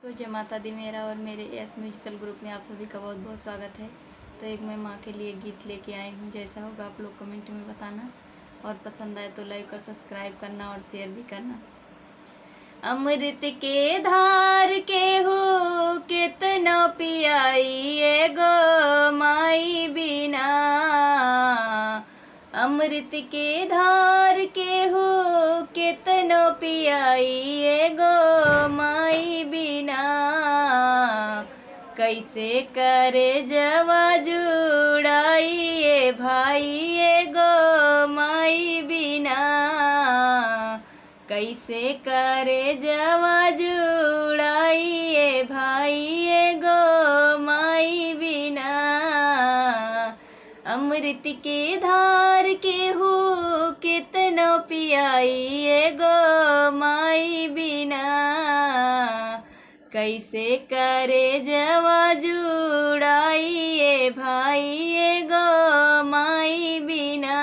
तो जय माता दी मेरा और मेरे एस म्यूजिकल ग्रुप में आप सभी का बहुत बहुत स्वागत है। तो एक मैं माँ के लिए गीत लेके आई हूँ। जैसा होगा आप लोग कमेंट में बताना और पसंद आए तो लाइक और सब्सक्राइब करना और शेयर भी करना। अमृत के धार के हो कितना पियाई गो माई बिना। अमृत के धार के हो कितना पियाई गो माई बिना। कैसे करे जवा जुड़ाई भाई गो माई बिना। कैसे करे जवा जुड़ाई भाई गो माई बिना। अमृत के धार के हो कितना पियाई गो माई बिना। कैसे करे जवा जुड़ाई भाई गो माई बिना।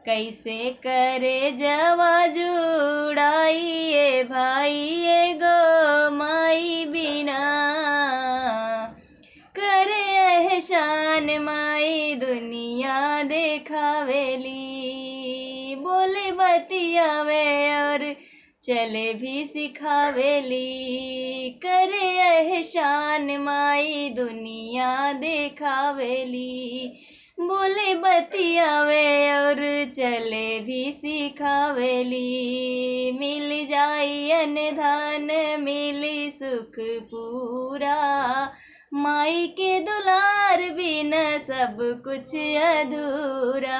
कैसे करे जवा जुड़ाई भाई गो माई बिना। करे एहसान माई दुनिया देखावेली। बोले बतियावे और चले भी सिखावेली। करे एहसान माई दुनिया देखावेली। बोले बतियावे और चले भी सिखावेली। मिल जाई अनधान मिली सुख पूरा। माई के दुलार बिना सब कुछ अधूरा।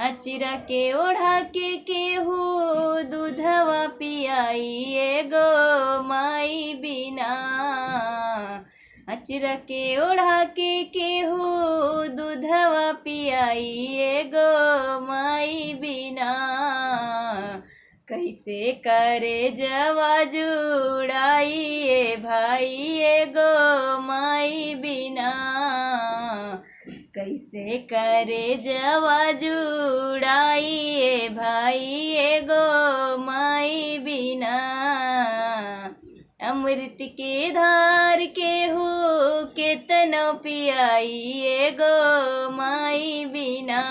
अचिरा के ओढ़ा के हो दूधवा पियाई गो माई बिना। अचिरा के ओढ़ा के हो दूधवा पियाई गो माई बिना। कैसे करे जवा जुड़ाई भाई गो माई बिना। कैसे करे जवा जुड़ाई भाई गो माई बिना। अमृत के धार के हो कितना पियाई गो माई बिना।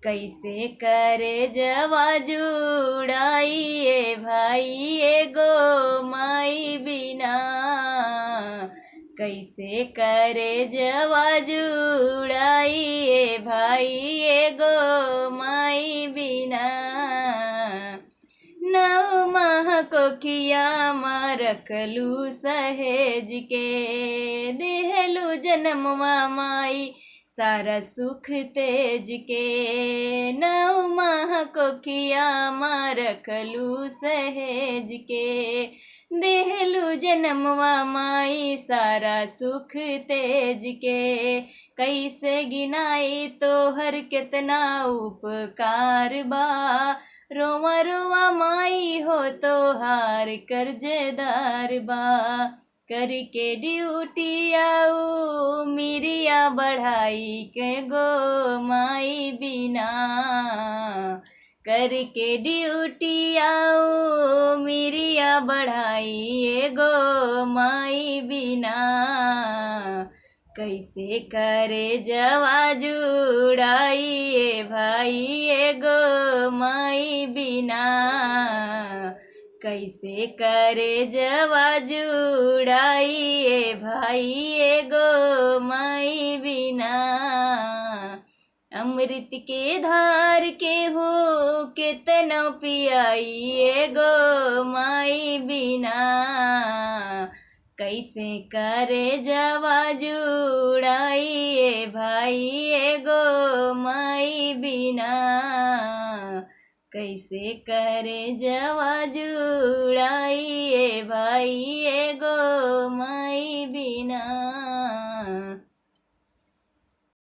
कैसे करे जवा जुड़ाई भाई गो माई बिना। कैसे करे जवा जुड़ाई भाई गो माई बिना। 9 माह कोखिया माँ रखलू सहेज के। देहलू जन्मवा माई सारा सुख तेज के। 9 माह कोखिया माँ रखलू सहेज के। देहलू जन्मवा माई सारा सुख तेज के। कैसे गिनाई तोहर कितना उपकार बा। रोवा रोवा माई हो तोहार कर्जदार बा। करके ड्यूटी आऊ मिरिया बढ़ाई के गो माई बिना। करके ड्यूटी आऊ मिरिया बढ़ाई गो माई बिना। कैसे करे जवा जुड़ाई भाई गो माई बिना। कैसे करे जवा जुड़ाई भाई गो माई बिना। अमृत के धार के हो कितना पियाई गो माई बिना। कैसे करे जवा जुड़ाई भाई गो माई बिना। कैसे करे जवा जुड़ाई भाई गो माई बिना।